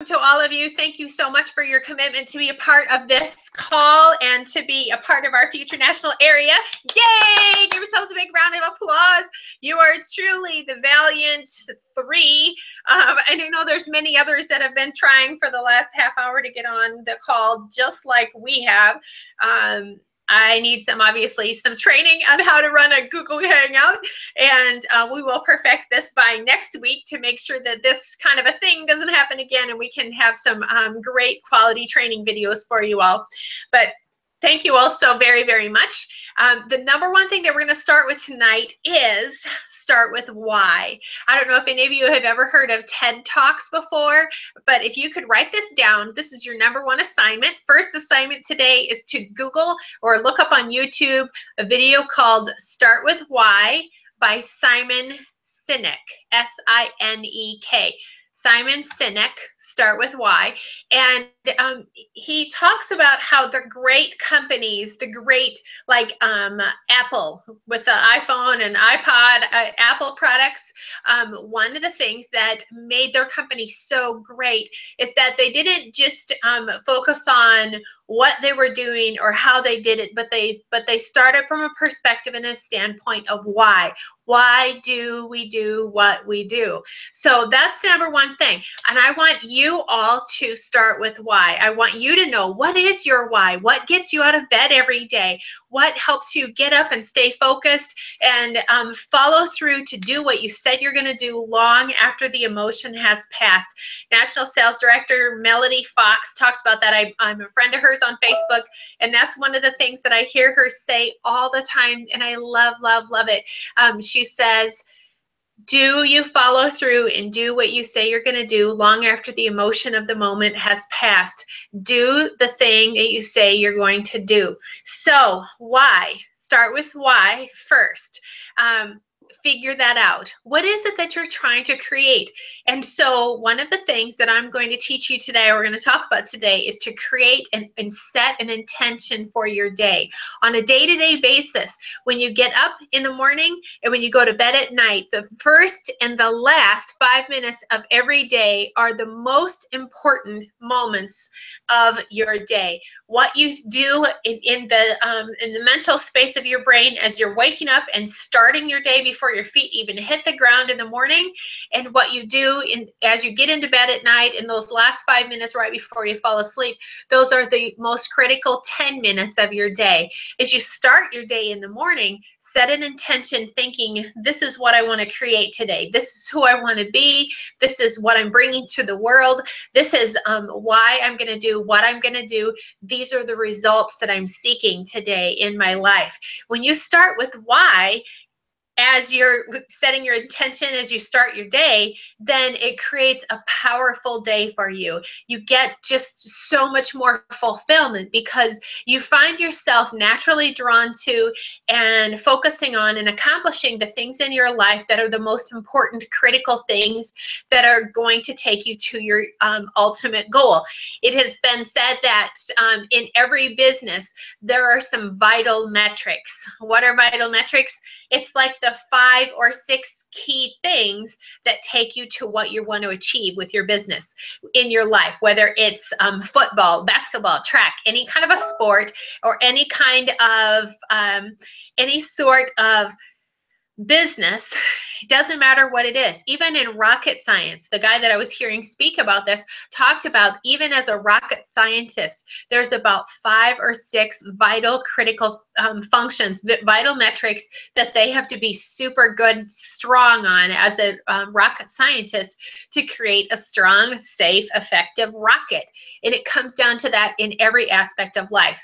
to all of you. Thank you so much for your commitment to be a part of this call and to be a part of our future national area. Yay! Give yourselves a big round of applause. You are truly the valiant three. And I know there's many others that have been trying for the last half hour to get on the call, just like we have. I need obviously some training on how to run a Google Hangout, and we will perfect this by next week to make sure that this kind of a thing doesn't happen again, and we can have some great quality training videos for you all. But thank you all so very, very much. The number one thing that we're going to start with tonight is start with why. I don't know if any of you have ever heard of TED Talks before, but if you could write this down, this is your number one assignment. First assignment today is to Google or look up on YouTube a video called Start with Why by Simon Sinek, S-I-N-E-K. Simon Sinek, Start with Why. And he talks about how the great companies, the great like Apple with the iPhone and iPod, Apple products, one of the things that made their company so great is that they didn't just focus on what they were doing or how they did it, but they started from a perspective and a standpoint of why. Why do we do what we do? So that's the number one thing. And I want you all to start with why. I want you to know, what is your why? What gets you out of bed every day? What helps you get up and stay focused and follow through to do what you said you're going to do long after the emotion has passed? National Sales Director Melody Fox talks about that. I'm a friend of hers on Facebook, and that's one of the things that I hear her say all the time, and I love, love, love it. She says, do you follow through and do what you say you're going to do long after the emotion of the moment has passed? Do the thing that you say you're going to do. So why? Start with why first. Figure that out. What is it that you're trying to create? And so one of the things that I'm going to teach you today, or we're going to talk about today, is to create and set an intention for your day on a day-to-day basis. When you get up in the morning and when you go to bed at night, the first and the last 5 minutes of every day are the most important moments of your day. What you do in the mental space of your brain as you're waking up and starting your day before your feet even hit the ground in the morning, and what you do as you get into bed at night in those last 5 minutes right before you fall asleep, those are the most critical 10 minutes of your day. As you start your day in the morning, set an intention thinking, this is what I want to create today. This is who I want to be. This is what I'm bringing to the world. This is why I'm going to do what I'm going to do. These are the results that I'm seeking today in my life. When you start with why, as you're setting your intention as you start your day, then it creates a powerful day for you. You get just so much more fulfillment because you find yourself naturally drawn to and focusing on and accomplishing the things in your life that are the most important, critical things that are going to take you to your ultimate goal. It has been said that in every business, there are some vital metrics. What are vital metrics? It's like the 5 or 6 key things that take you to what you want to achieve with your business in your life, whether it's football, basketball, track, any kind of a sport, or any kind of any sort of business. It doesn't matter what it is. Even in rocket science, the guy that I was hearing speak about this talked about, even as a rocket scientist, there's about 5 or 6 vital critical functions, vital metrics that they have to be super good, strong on as a rocket scientist to create a strong, safe, effective rocket. And it comes down to that in every aspect of life.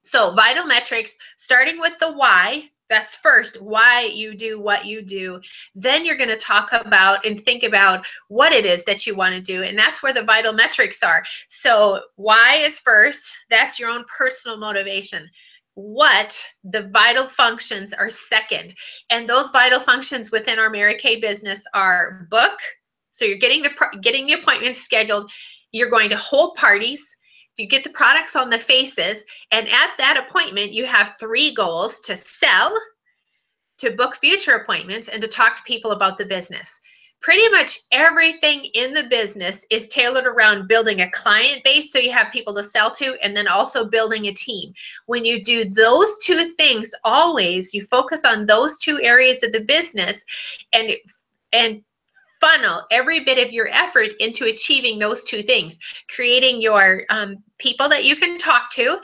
So vital metrics, starting with the why. That's first, why you do what you do. Then you're going to talk about and think about what it is that you want to do. And that's where the vital metrics are. So why is first. That's your own personal motivation. What, the vital functions, are second. And those vital functions within our Mary Kay business are book. So you're getting the appointments scheduled. You're going to hold parties. You get the products on the faces, and at that appointment, you have 3 goals: to sell, to book future appointments, and to talk to people about the business. pretty much everything in the business is tailored around building a client base so you have people to sell to, and then also building a team. When you do those two things, always you focus on those two areas of the business and funnel every bit of your effort into achieving those two things, creating your people that you can talk to,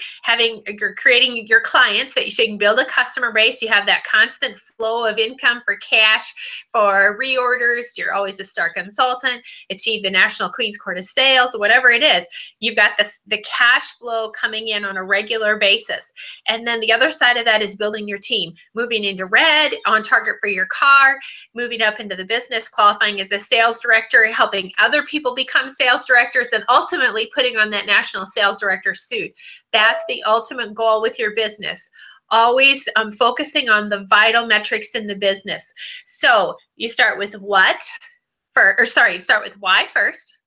creating your clients that you can build a customer base. You have that constant flow of income for cash, for reorders. You're always a star consultant, achieve the National Queen's Court of Sales, whatever it is. You've got the cash flow coming in on a regular basis. And then the other side of that is building your team, moving into red, on target for your car, moving up into the business, qualifying as a sales director, helping other people become sales directors, and ultimately putting on that national sales director suit. That's the ultimate goal with your business. Always focusing on the vital metrics in the business. So you start with you start with why first.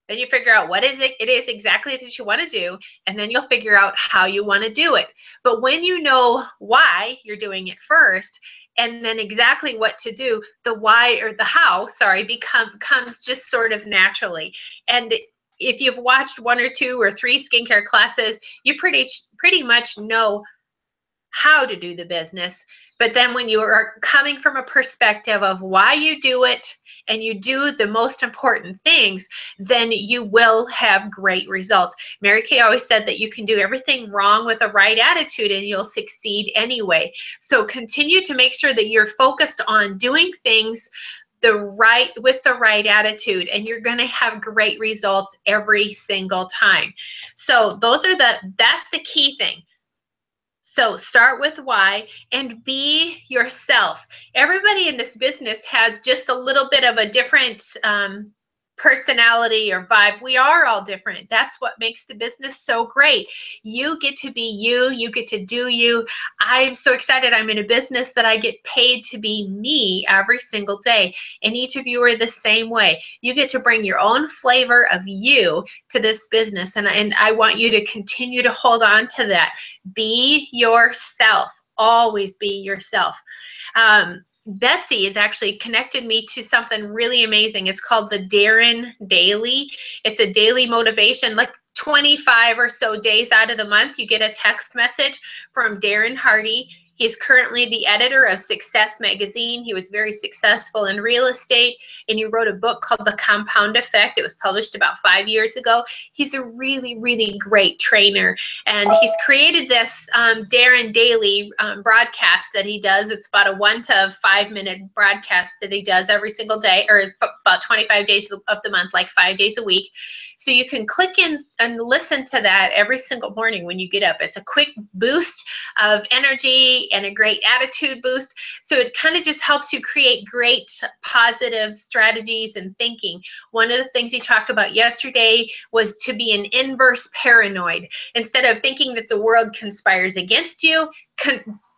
Then you figure out what it is exactly that you want to do, and then you'll figure out how you want to do it. But when you know why you're doing it first, and then exactly what to do, the why or the how, comes just sort of naturally. And if you've watched 1 or 2 or 3 skincare classes, you pretty much know how to do the business. But then when you are coming from a perspective of why you do it, and you do the most important things, then you will have great results. Mary Kay always said that you can do everything wrong with the right attitude and you'll succeed anyway. So continue to make sure that you're focused on doing things with the right attitude, and you're going to have great results every single time. So that's the key thing. So start with why and be yourself. Everybody in this business has just a little bit of a different personality or vibe. We are all different. That's what makes the business so great. You get to be you. You get to do you. I'm so excited. I'm in a business that I get paid to be me every single day. And each of you are the same way. You get to bring your own flavor of you to this business. And I want you to continue to hold on to that. Be yourself. Always be yourself. Betsy has actually connected me to something really amazing. It's called the Darren Daily. It's a daily motivation, like 25 or so days out of the month, you get a text message from Darren Hardy. He's currently the editor of Success Magazine. He was very successful in real estate, and he wrote a book called The Compound Effect. It was published about 5 years ago. He's a really, really great trainer, and he's created this Darren Daily broadcast that he does. It's about a 1 to 5 minute broadcast that he does every single day, or about 25 days of the month, like 5 days a week. So you can click in and listen to that every single morning when you get up. It's a quick boost of energy and a great attitude boost. So it kind of just helps you create great positive strategies and thinking. One of the things he talked about yesterday was to be an inverse paranoid. Instead of thinking that the world conspires against you,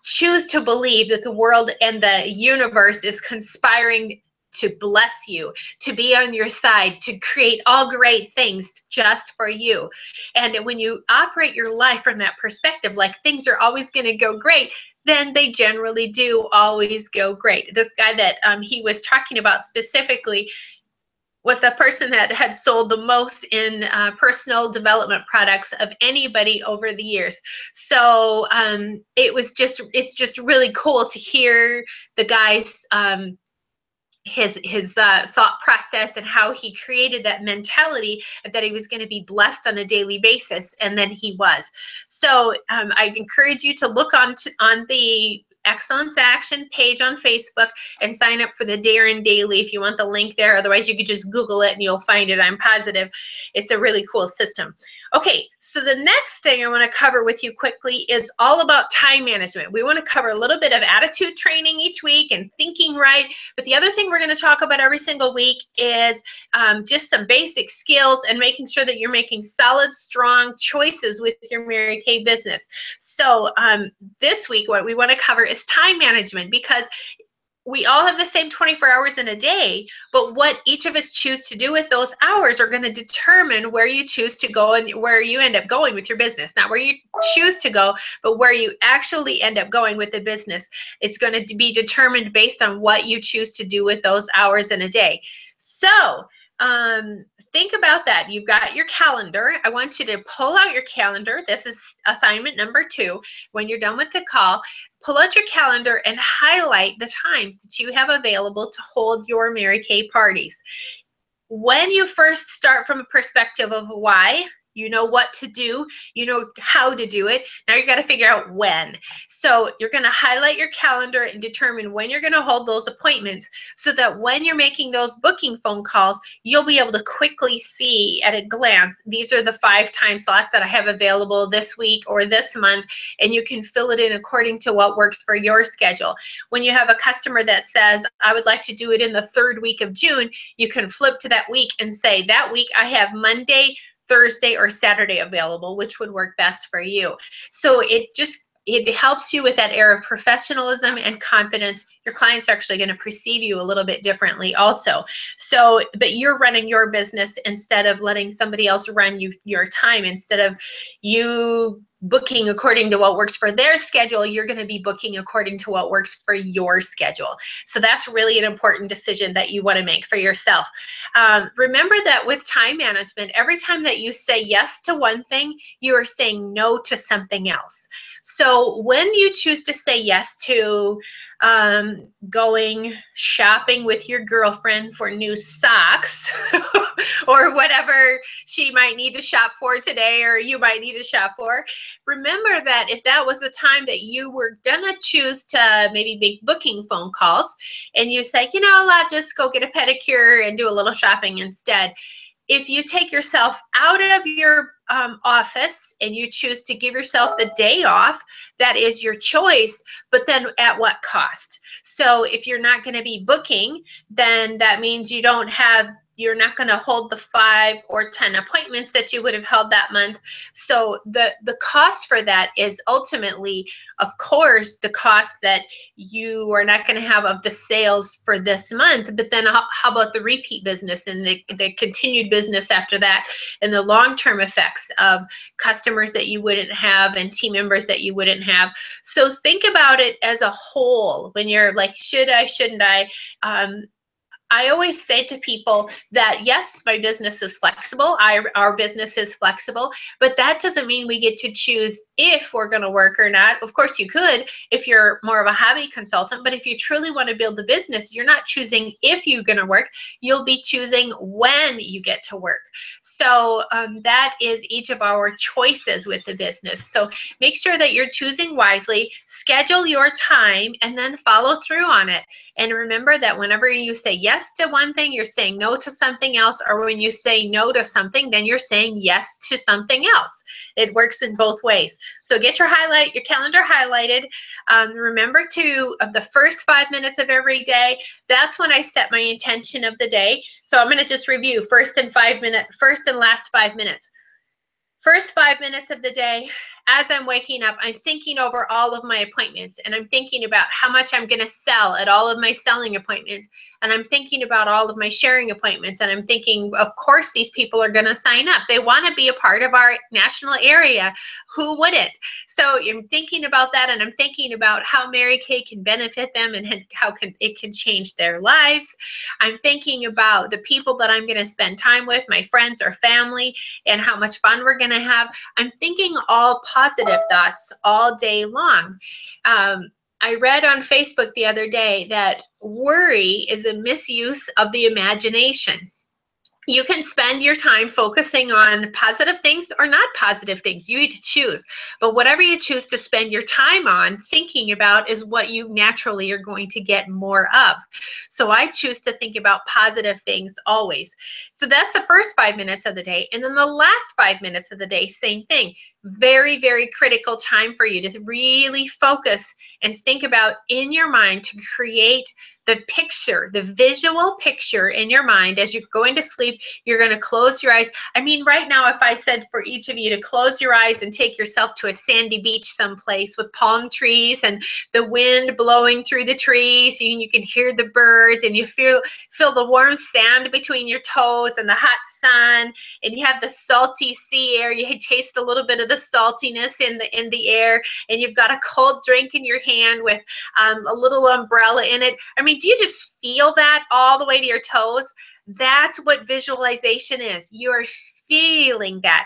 choose to believe that the world and the universe is conspiring to bless you, to be on your side, to create all great things just for you. And when you operate your life from that perspective, like things are always going to go great, then they generally do always go great. This guy that he was talking about specifically was the person that had sold the most in personal development products of anybody over the years. So it's just really cool to hear the guy's his thought process and how he created that mentality that he was going to be blessed on a daily basis, and then he was. So I encourage you to look on the Excellence Action page on Facebook and sign up for the Darren Daily if you want the link there. Otherwise, you could just Google it and you'll find it. I'm positive. It's a really cool system. Okay, so the next thing I want to cover with you quickly is all about time management. We want to cover a little bit of attitude training each week and thinking right. But the other thing we're going to talk about every single week is just some basic skills and making sure that you're making solid, strong choices with your Mary Kay business. So this week, what we want to cover is time management, because we all have the same 24 hours in a day, but what each of us choose to do with those hours are going to determine where you choose to go and where you end up going with your business. Not where you choose to go, but where you actually end up going with the business. It's going to be determined based on what you choose to do with those hours in a day. So think about that. You've got your calendar. I want you to pull out your calendar. This is assignment number 2. When you're done with the call, pull out your calendar and highlight the times that you have available to hold your Mary Kay parties. When you first start from a perspective of why, you know what to do, you know how to do it. Now you got to figure out when. So you're going to highlight your calendar and determine when you're going to hold those appointments so that when you're making those booking phone calls, you'll be able to quickly see at a glance, these are the 5 time slots that I have available this week or this month, and you can fill it in according to what works for your schedule. When you have a customer that says, I would like to do it in the 3rd week of June, you can flip to that week and say, that week I have Monday, Thursday, or Saturday available, which would work best for you. So it helps you with that air of professionalism and confidence. Your clients are actually going to perceive you a little bit differently also. So, but you're running your business instead of letting somebody else run your time. Instead of you booking according to what works for their schedule, you're going to be booking according to what works for your schedule. So that's really an important decision that you want to make for yourself. Remember that with time management, every time that you say yes to one thing, you are saying no to something else. So when you choose to say yes to going shopping with your girlfriend for new socks or whatever she might need to shop for today, or you might need to shop for, remember that if that was the time that you were gonna choose to maybe make booking phone calls and you say, you know, I'll just go get a pedicure and do a little shopping instead. If you take yourself out of your office and you choose to give yourself the day off, that is your choice, but then at what cost? So if you're not going to be booking, then that means you're not going to hold the 5 or 10 appointments that you would have held that month. So the cost for that is ultimately, of course, the cost that you are not going to have of the sales for this month, but then how about the repeat business and the continued business after that, and the long-term effects of customers that you wouldn't have and team members that you wouldn't have. So think about it as a whole when you're like, should I, shouldn't I? I always say to people that, yes, my business is flexible. Our business is flexible, but that doesn't mean we get to choose if we're going to work or not. Of course, you could if you're more of a hobby consultant, but if you truly want to build the business, you're not choosing if you're going to work. You'll be choosing when you get to work. So that is each of our choices with the business. So make sure that you're choosing wisely, schedule your time, and then follow through on it. And remember that whenever you say yes to one thing, you're saying no to something else, or when you say no to something, then you're saying yes to something else. It works in both ways. So get your calendar highlighted. Remember the first 5 minutes of every day, that's when I set my intention of the day. So I'm going to just review first and last 5 minutes. First 5 minutes of the day, as I'm waking up, I'm thinking over all of my appointments, and I'm thinking about how much I'm going to sell at all of my selling appointments, and I'm thinking about all of my sharing appointments, and I'm thinking, of course, these people are going to sign up. They want to be a part of our national area. Who wouldn't? So I'm thinking about that, and I'm thinking about how Mary Kay can benefit them and how it can change their lives. I'm thinking about the people that I'm going to spend time with, my friends or family, and how much fun we're going to have. I'm thinking all positive thoughts all day long. I read on Facebook the other day that worry is a misuse of the imagination. You can spend your time focusing on positive things or not positive things. You need to choose. But whatever you choose to spend your time on thinking about is what you naturally are going to get more of. So I choose to think about positive things always. So that's the first 5 minutes of the day. And then the last 5 minutes of the day, same thing. Very, very critical time for you to really focus and think about in your mind to create the picture, the visual picture in your mind as you're going to sleep. You're going to close your eyes. I mean, right now, if I said for each of you to close your eyes and take yourself to a sandy beach someplace with palm trees and the wind blowing through the trees, and you can hear the birds, and you feel the warm sand between your toes and the hot sun, and you have the salty sea air. You taste a little bit of the saltiness in the air, and you've got a cold drink in your hand with a little umbrella in it. I mean, do you just feel that all the way to your toes? That's what visualization is. You're feeling that.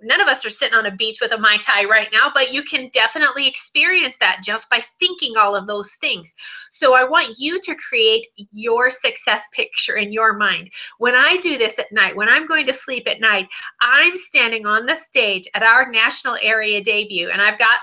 None of us are sitting on a beach with a Mai Tai right now, but you can definitely experience that just by thinking all of those things. So I want you to create your success picture in your mind. When I do this at night, when I'm going to sleep at night, I'm standing on the stage at our national area debut, and I've got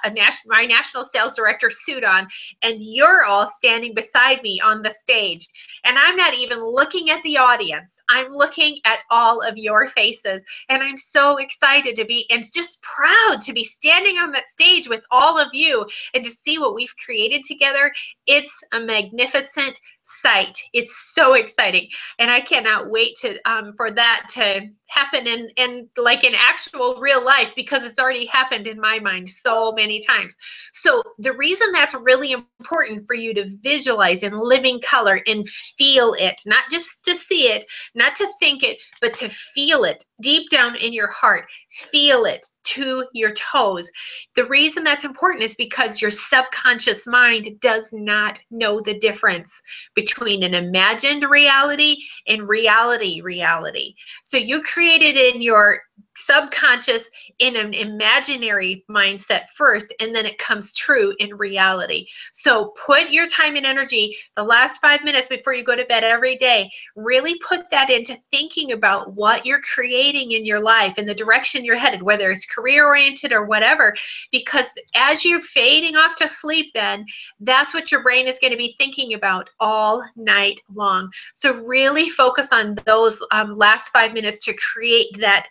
my national sales director suit on, and you're all standing beside me on the stage. And I'm not even looking at the audience. I'm looking at all of your faces, and I'm so excited to be, and just proud to be standing on that stage with all of you and to see what we've created together. It's a magnificent sight. It's so exciting, and I cannot wait to for that to happen in like in actual real life, because it's already happened in my mind so many times. So the reason that's really important for you to visualize in living color and feel it, not just to see it, not to think it, but to feel it deep down in your heart. Feel it to your toes. The reason that's important is because your subconscious mind does not know the difference between an imagined reality and reality. So you created in your subconscious in an imaginary mindset first, and then it comes true in reality. So put your time and energy, the last 5 minutes before you go to bed every day, really put that into thinking about what you're creating in your life and the direction you're headed, whether it's career oriented or whatever, because as you're fading off to sleep, then that's what your brain is going to be thinking about all night long. So really focus on those last 5 minutes to create that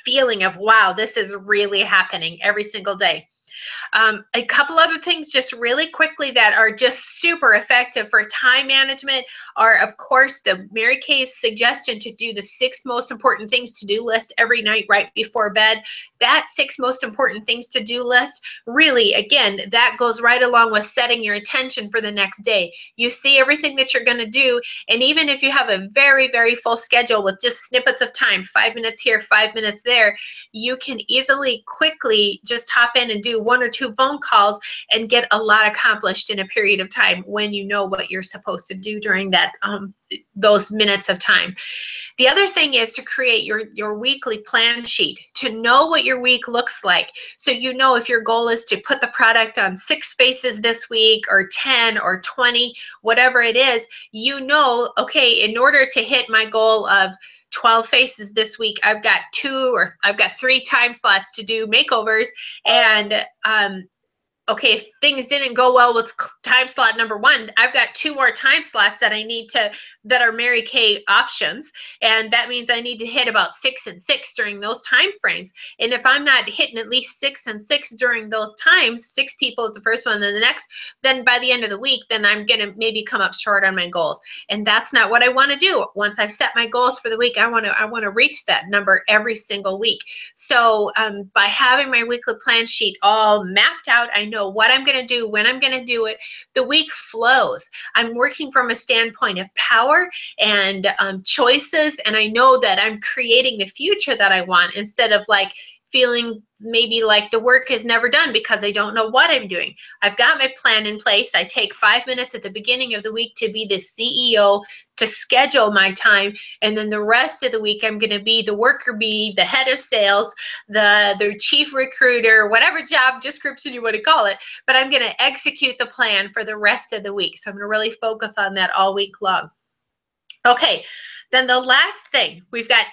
feeling of, wow, this is really happening every single day. A couple other things just really quickly that are just super effective for time management are, of course, the Mary Kay's suggestion to do the 6 most important things to do list every night right before bed. That 6 most important things to do list, really, again, that goes right along with setting your intention for the next day. You see everything that you're going to do, and even if you have a very, very full schedule with just snippets of time, 5 minutes here, 5 minutes there, you can easily, quickly just hop in and do 1 or 2 phone calls and get a lot accomplished in a period of time when you know what you're supposed to do during that those minutes of time. The other thing is to create your weekly plan sheet, to know what your week looks like. So you know if your goal is to put the product on 6 faces this week, or 10 or 20, whatever it is, you know, okay, in order to hit my goal of 12 faces this week, I've got 3 time slots to do makeovers, and okay, if things didn't go well with time slot number 1, I've got 2 more time slots that I need to, that are Mary Kay options. And that means I need to hit about 6 and 6 during those time frames. And if I'm not hitting at least 6 and 6 during those times, 6 people at the first one, then the next, then by the end of the week, then I'm going to maybe come up short on my goals. And that's not what I want to do. Once I've set my goals for the week, I want to reach that number every single week. So by having my weekly plan sheet all mapped out, I know what I'm going to do, when I'm going to do it. The week flows. I'm working from a standpoint of power and choices, and I know that I'm creating the future that I want, instead of like feeling maybe like the work is never done because I don't know what I'm doing. I've got my plan in place. I take 5 minutes at the beginning of the week to be the CEO, to schedule my time, and then the rest of the week I'm going to be the worker bee, the head of sales, the chief recruiter, whatever job description you want to call it, but I'm going to execute the plan for the rest of the week. So I'm going to really focus on that all week long. Okay, then the last thing we've got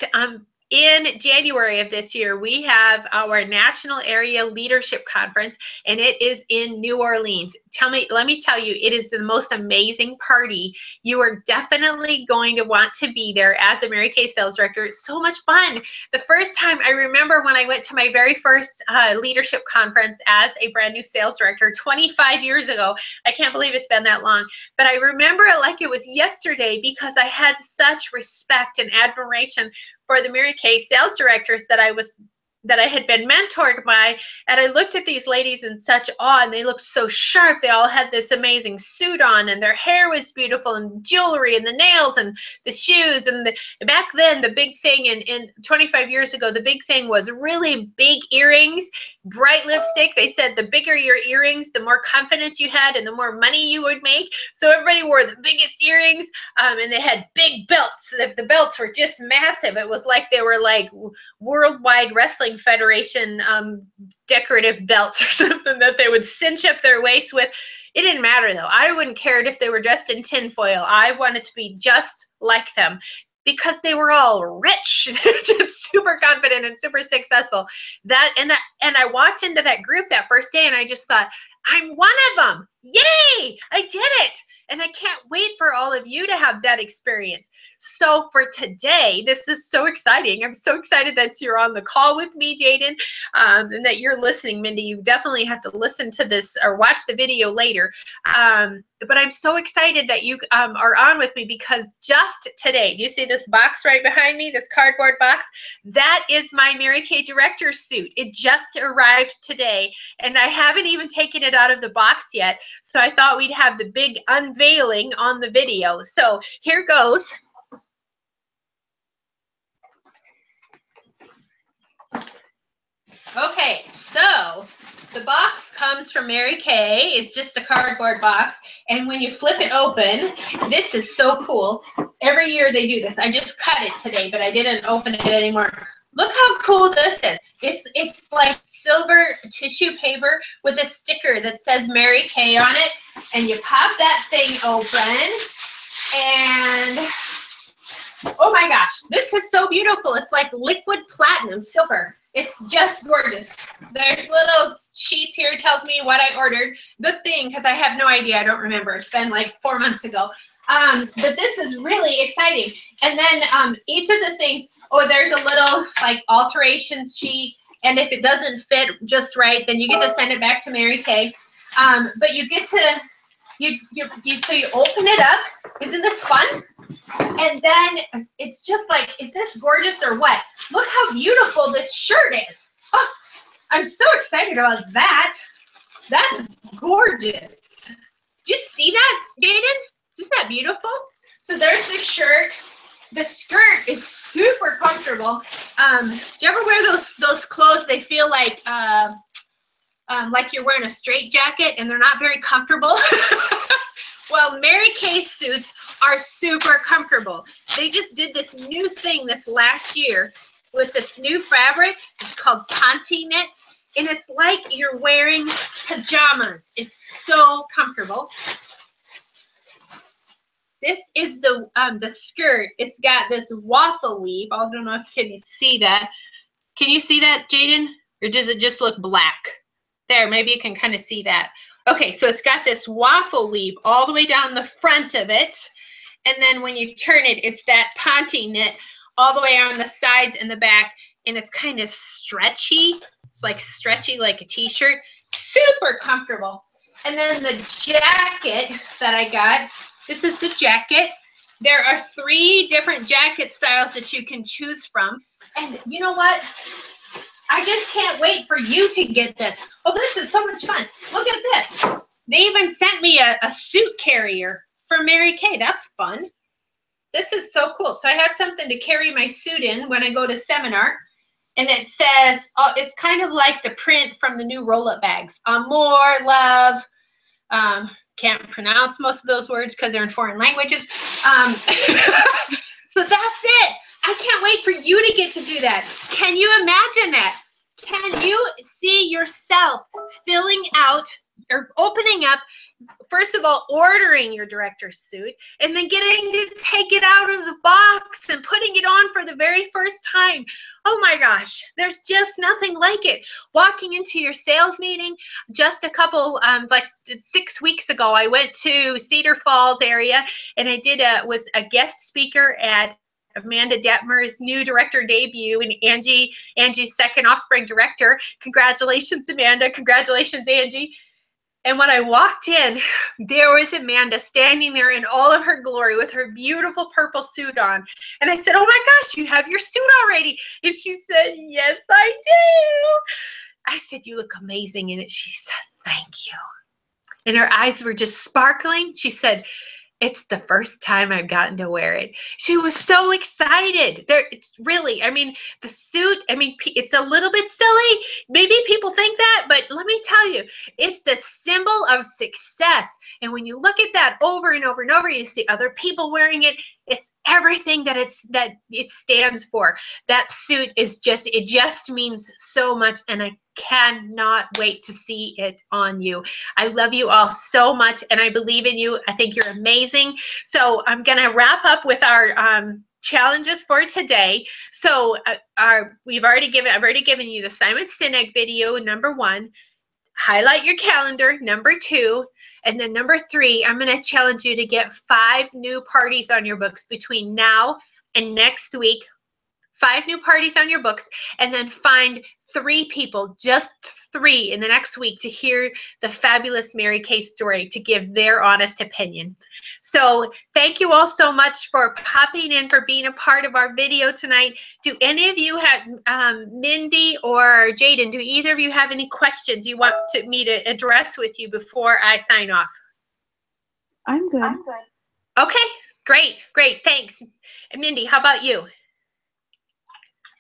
in January of this year, we have our National Area Leadership Conference, and it is in New Orleans. Let me tell you, it is the most amazing party. You are definitely going to want to be there as a Mary Kay sales director. It's so much fun. The first time I remember when I went to my very first leadership conference as a brand new sales director 25 years ago. I can't believe it's been that long, but I remember it like it was yesterday because I had such respect and admiration for the Mary Kay sales directors that I had been mentored by, and I looked at these ladies in such awe, and they looked so sharp. They all had this amazing suit on, and their hair was beautiful, and jewelry, and the nails, and the shoes, and back then, the big thing, in 25 years ago, the big thing was really big earrings, bright lipstick. They said the bigger your earrings, the more confidence you had, and the more money you would make. So everybody wore the biggest earrings, and they had big belts. The belts were just massive. It was like they were like Worldwide Wrestling Federation decorative belts or something that they would cinch up their waist with. It didn't matter though. I wouldn't care if they were dressed in tinfoil. I wanted to be just like them because they were all rich, just super confident and super successful. And I walked into that group that first day and I just thought, I'm one of them. Yay, I did it. And I can't wait for all of you to have that experience. So for today, this is so exciting. I'm so excited that you're on the call with me, Jaden, and that you're listening, Mindy. You definitely have to listen to this or watch the video later. But I'm so excited that you are on with me because just today, you see this box right behind me, this cardboard box? That is my Mary Kay director's suit. It just arrived today, and I haven't even taken it out of the box yet. So I thought we'd have the big unveiling on the video. So here goes. Okay, so the box comes from Mary Kay. It's just a cardboard box. And when you flip it open, this is so cool. Every year they do this. I just cut it today, but I didn't open it anymore. Look how cool this is. It's like silver tissue paper with a sticker that says Mary Kay on it. And you pop that thing open and oh my gosh, this is so beautiful. It's like liquid platinum silver. It's just gorgeous. There's little sheets here, tells me what I ordered. Good thing, because I have no idea. I don't remember. It's been like 4 months ago. But this is really exciting. And then each of the things, oh, there's a little like alterations sheet. And if it doesn't fit just right, then you get to send it back to Mary Kay. But you get to, so you open it up. Isn't this fun? And then it's just like, is this gorgeous or what? Look how beautiful this shirt is. Oh, I'm so excited about that. That's gorgeous. Do you see that, Jaden? Isn't that beautiful? So there's the shirt. The skirt is super comfortable. Do you ever wear those clothes? They feel like you're wearing a straitjacket and they're not very comfortable. Well, Mary Kay suits are super comfortable. They just did this new thing this last year with this new fabric. It's called Ponte knit, and it's like you're wearing pajamas. It's so comfortable. This is the skirt. It's got this waffle weave. I don't know if can you see that. Can you see that, Jaden? Or does it just look black? There, maybe you can kind of see that. Okay, so it's got this waffle weave all the way down the front of it. And then when you turn it, it's that Ponte knit all the way on the sides and the back. And it's kind of stretchy. It's like stretchy like a t-shirt. Super comfortable. And then the jacket that I got, this is the jacket. There are 3 different jacket styles that you can choose from. And you know what? I just can't wait for you to get this. Oh, this is so much fun. Look at this. They even sent me a suit carrier from Mary Kay. That's fun. This is so cool. So I have something to carry my suit in when I go to seminar. And it says, oh, it's kind of like the print from the new roll-up bags. Amor, love. Can't pronounce most of those words because they're in foreign languages. So that's it. I can't wait for you to get to do that. Can you imagine that? Can you see yourself filling out or opening up first of all, ordering your director's suit and then getting to take it out of the box and putting it on for the very first time. Oh my gosh, there's just nothing like it. Walking into your sales meeting, just a couple, like 6 weeks ago, I went to Cedar Falls area and I was a guest speaker at Amanda Detmer's new director debut and Angie's second Offspring director. Congratulations, Amanda. Congratulations, Angie. And when I walked in, there was Amanda standing there in all of her glory with her beautiful purple suit on. And I said, oh my gosh, you have your suit already. And she said, yes, I do. I said, you look amazing in it. She said, thank you. And her eyes were just sparkling. She said, it's the first time I've gotten to wear it. She was so excited. It's really, I mean, the suit, I mean, it's a little bit silly. Maybe people think that, but let me tell you, it's the symbol of success. And when you look at that over and over and over, you see other people wearing it. It's everything that it stands for. That suit is it just means so much, and I cannot wait to see it on you. I love you all so much, and I believe in you. I think you're amazing. So I'm going to wrap up with our challenges for today. So I've already given you the Simon Sinek video, number 1. Highlight your calendar, number 2. And then number 3, I'm going to challenge you to get 5 new parties on your books between now and next week. 5 new parties on your books, and then find 3 people, just 3 in the next week, to hear the fabulous Mary Kay story, to give their honest opinion. So thank you all so much for popping in, for being a part of our video tonight. Do any of you have, Mindy or Jaden, do either of you have any questions you want me to address with you before I sign off? I'm good. Okay, great, thanks. And Mindy, how about you?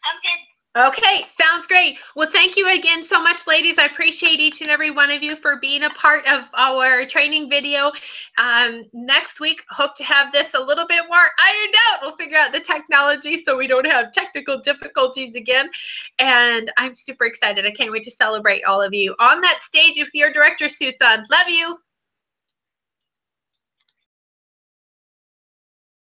I'm good. Okay, sounds great. Well, thank you again so much, ladies. I appreciate each and every one of you for being a part of our training video. Next week, hope to have this a little bit more ironed out. We'll figure out the technology so we don't have technical difficulties again. And I'm super excited. I can't wait to celebrate all of you on that stage with your director suits on. Love you.